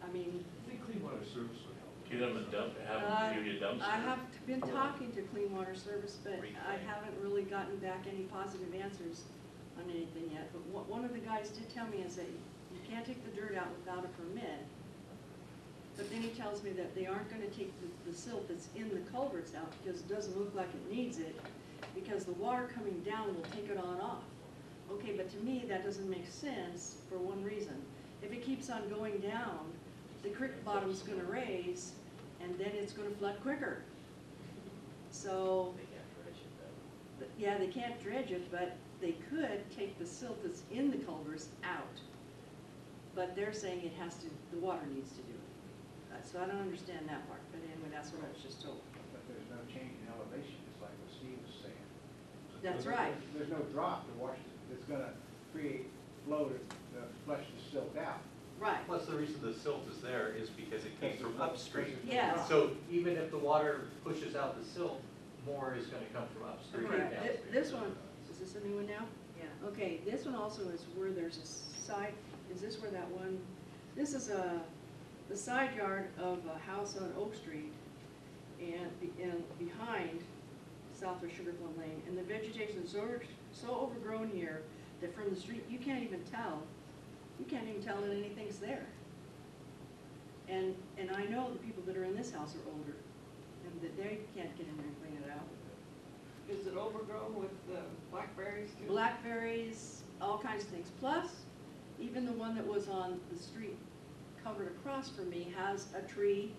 I mean, I think Clean Water Service would help. Give them a dump, have them give you a dumpster. I have been talking to Clean Water Service, but I haven't really gotten back any positive answers on anything yet. But one of the guys did tell me is that you can't take the dirt out without a permit. But then he tells me that they aren't gonna take the silt that's in the culverts out because it doesn't look like it needs it, because the water coming down will take it on off. Okay, but to me, that doesn't make sense for one reason. If it keeps on going down, the creek bottom's gonna raise, and then it's gonna flood quicker. So, yeah, they can't dredge it, but they could take the silt that's in the culverts out. But they're saying it has to, the water needs to do it. So I don't understand that part, but anyway, that's what I was just told. But there's no change in elevation, it's like what Steve was saying. That's right. There's no drop to wash, that's gonna create flow to flush the silt out. Right, Plus, the reason the silt is there is because it came from upstream. Yes. So even if the water pushes out the silt, more is gonna come from upstream. okay, than downstream. this one, is this a new one now? Yeah. Okay, this one also is where there's a side, is this where that one, this is the side yard of a house on Oak Street and behind south of Sugar Plum Lane. And the vegetation is so overgrown here that from the street, you can't even tell that anything's there. And I know the people that are in this house are older, and that they can't get in there and clean it out. Is it overgrown with blackberries too? Blackberries, all kinds of things. Plus, even the one that was on the street covered across from me has a tree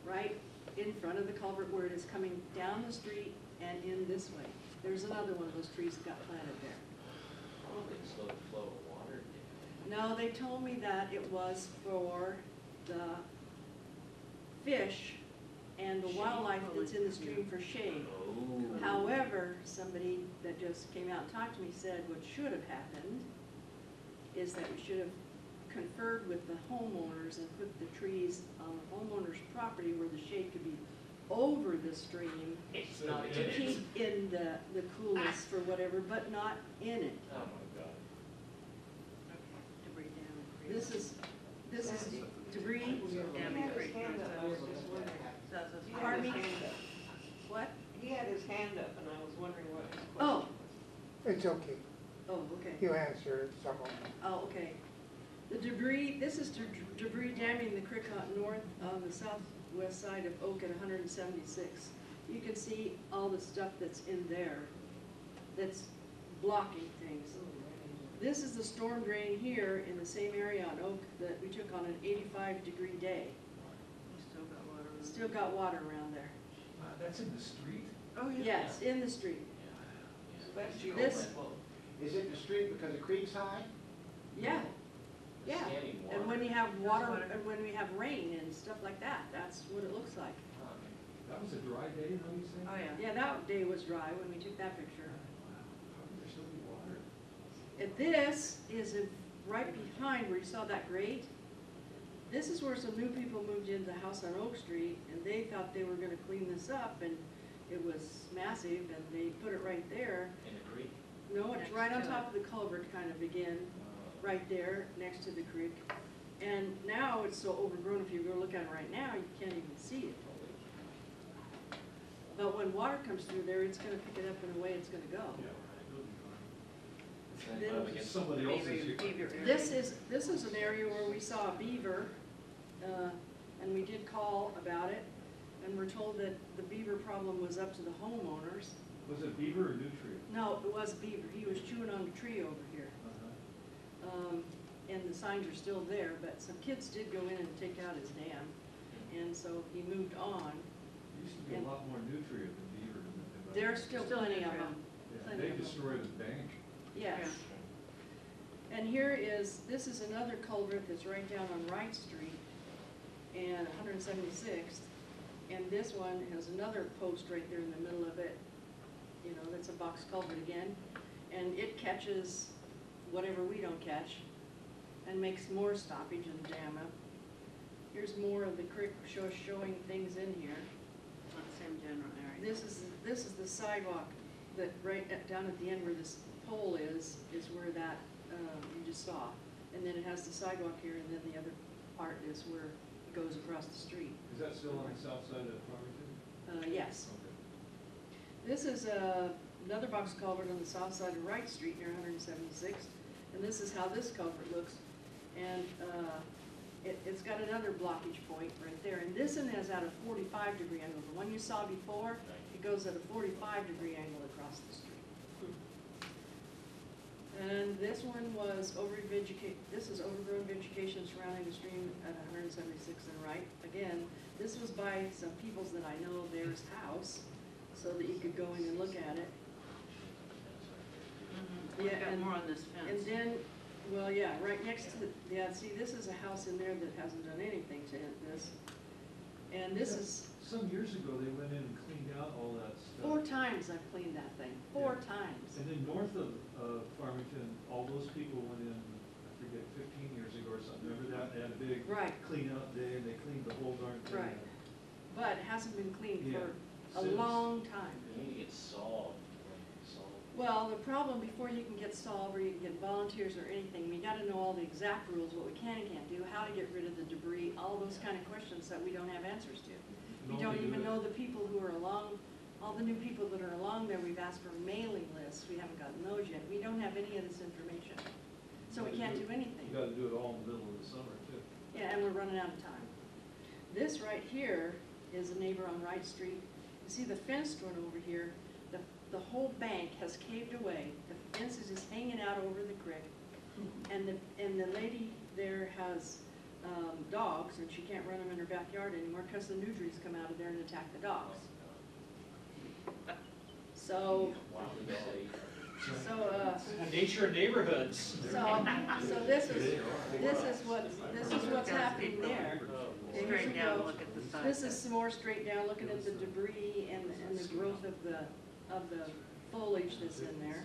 right in front of the culvert where it is coming down the street and in this way. There's another one of those trees that got planted there. Slow the flow of water. No, they told me that it was for the fish and the wildlife that's in the stream for shade. However, somebody that just came out and talked to me said what should have happened is that we should have conferred with the homeowners and put the trees on the homeowner's property where the shade could be over the stream It's not to keep in the coolness for whatever, but not in it. Oh my God. Debris down. This is debris. Damn creek. Pardon me? What? He had his hand up and I was wondering what his question Oh, was. It's okay. oh, okay. You answered some of them. Oh, okay. The debris, this is debris damming the creek out north on the southwest side of Oak at 176. You can see all the stuff that's in there that's blocking things. This is the storm drain here in the same area on Oak that we took on an 85-degree day. You still got water. Still got water around there. That's in the street? Oh, yeah. Yes, in the street. That's This- Is it the street because the creek's high? Yeah, yeah. Standing water. And when you have water, and when we have rain and stuff like that, that's what it looks like. That was a dry day, what you saying? Oh, yeah. Yeah, that day was dry when we took that picture. How could there still be water? And this is right behind where you saw that grate. This is where some new people moved into the house on Oak Street, and they thought they were gonna clean this up, and it was massive, and they put it right there. In the creek? No, it's Next right on to top of the culvert kind of again, right there, next to the creek. And now it's so overgrown, if you go look at it right now, you can't even see it. But when water comes through there, it's gonna pick it up in a way it's gonna go. Then- Somebody else's. This is an area where we saw a beaver, and we did call about it, and we're told that the beaver problem was up to the homeowners. Was it beaver or nutria? No, it was beaver, he was chewing on a tree over here. And the signs are still there, but some kids did go in and take out his dam, and so he moved on. There used to be a lot more nutria than beaver. There's still plenty of them, Yeah, plenty they of them. destroyed the bank. Yes. And here is, this is another culvert that's right down on Wright Street and 176th. And this one has another post right there in the middle of it. You know, that's a box culvert again. And it catches whatever we don't catch and makes more stoppage and dam up. Here's more of the creek showing things in here. Not the same general area. This is the sidewalk that down at the end where this pole is where that, you just saw. And then it has the sidewalk here, and then the other part is where it goes across the street. Is that still on the south side of Farmington? Yes. Okay. This is another box culvert on the south side of Wright Street near 176th. And this is how this culvert looks. And it's got another blockage point right there. And this one is at a 45-degree angle. The one you saw before, it goes at a 45-degree angle across the street. And this one was this is overgrown vegetation surrounding the stream at 176th and Wright. Again, this was by some people's that I know there's house, so that you could go in and look at it. We've Yeah, got and- more on this fence. And then, well, yeah, right next to see, this is a house in there that hasn't done anything to this. And this is, Some years ago, they went in and cleaned out all that stuff. 4 times I've cleaned that thing, 4 times. And then north of Farmington, all those people went in, I forget, 15 years ago or something, remember that? They had a big Right. clean out day, and they cleaned the whole darn thing. Right. But it hasn't been cleaned Yeah. for a Since- long time. You need to get solved. Well, the problem, before you can get solved or you can get volunteers or anything, we gotta know all the exact rules, what we can and can't do, how to get rid of the debris, all those kind of questions that we don't have answers to. We No, don't they do even that. know the people who are along, all the new people that are along there, we've asked for mailing lists, we haven't gotten those yet. We don't have any of this information, so we can't do anything. You gotta do it all in the middle of the summer, too. Yeah, and we're running out of time. This right here is a neighbor on Wright Street. You see the fenced one over here, the whole bank has caved away. The fence is just hanging out over the creek. And the lady there has dogs, and she can't run them in her backyard anymore because the nudries come out of there and attack the dogs. So, So, Nature and neighborhoods. so this is what's happening there. Okay, here's Straight a down, go. look at the side. This is some more straight down, looking at the debris and the growth of the foliage that's in there.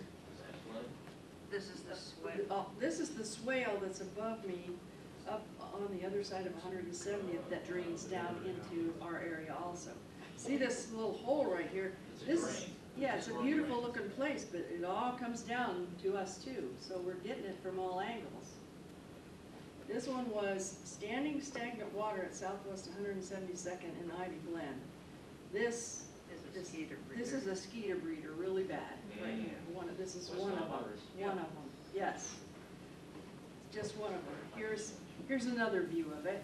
This is the swale. Oh, this is the swale that's above me, up on the other side of 170th that drains down into our area also. See this little hole right here? This is, yeah, it's a beautiful looking place, but it all comes down to us too. So we're getting it from all angles. This one was standing stagnant water at Southwest 172nd and Ivy Glen. This is a skeeter breeder, really bad, right here. This is one of them. One of them, yes. Just one of them. Here's another view of it.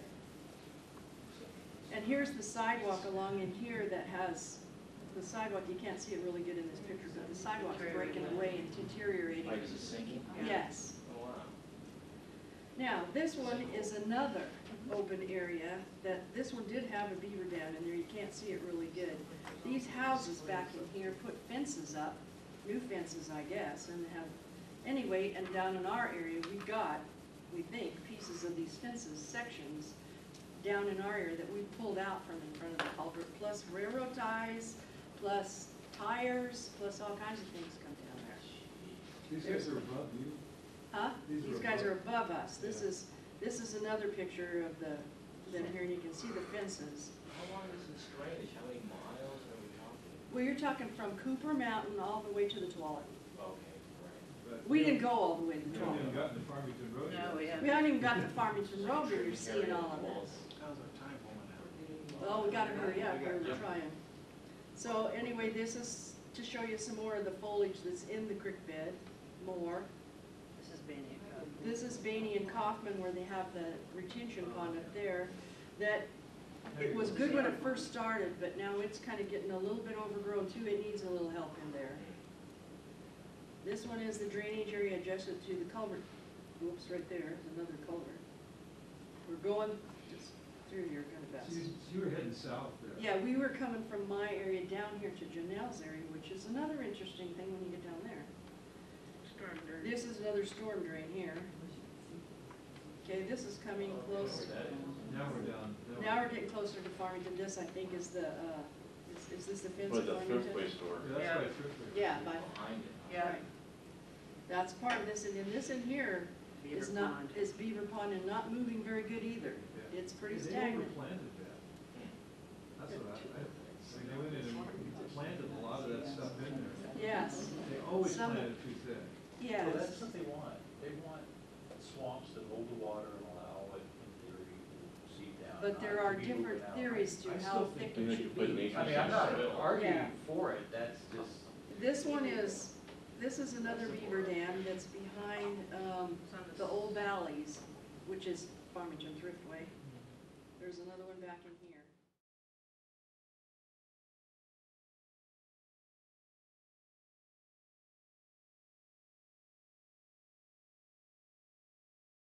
And here's the sidewalk along in here that has, the sidewalk, you can't see it really good in this picture, but the sidewalk's breaking away and deteriorating. Like, is it sinking? Yes. Oh, wow. Now, this one is another open area that, this one did have a beaver dam in there, you can't see it really good. These houses back in here put fences up, new fences, I guess, and have, anyway, and down in our area, we think, pieces of these fences, sections, down in our area that we pulled out from in front of the culvert, plus railroad ties, plus tires, plus all kinds of things come down there. These guys are above you? Huh? These These are guys are above- above us. This is another picture of the, then here, and you can see the fences. How long is this drainage? How many miles are we talking? Well, you're talking from Cooper Mountain all the way to the Tualatin. Okay, right. But We didn't go all the way to the We haven't even Tualatin. gotten to Farmington Road yet. No, we We haven't. haven't even got to Farmington Road, but you're seeing all of this. How's our time going out? Well, we gotta hurry up, we're trying. So anyway, this is to show you some more of the foliage that's in the creek bed, more. This is Benny. This is Bainey and Kaufman where they have the retention pond up there. That, it was good when it first started, but now it's kind of getting a little bit overgrown too. It needs a little help in there. This one is the drainage area adjusted to the culvert. Whoops, right there is another culvert. We're going just through here kind of fast. So you were heading south there. Yeah, we were coming from my area down here to Janelle's area, which is another interesting thing when you get down there. Storm drain. This is another storm drain here. Okay, this is coming close. Now we're down. Now we're getting closer to Farmington. This, I think, is the, is this the fence With of the Farmington? Thriftway store. Yeah, that's Yeah. right, Thriftway. Yeah, by, Behind it. Yeah. right. That's part of this, and then this in here Beaver is not, pond. is Beaver Pond and not moving very good either. Yeah. It's pretty They stagnant. overplanted that. That's what I mean, they went in and planted a lot of that stuff in there. Yes, They always Some- planted too thick. yes. Well, that's what they want. They want swamps that hold the water and allow it, in theory, to seep down. But there not are to be different moving out. theoys to I how still thick think it you should could put be. nature- I mean, I'm not Yeah. arguing for it, that's just. This one is, this is another beaver dam that's behind, the old valleys, which is Farmington Thriftway. There's another one back in here.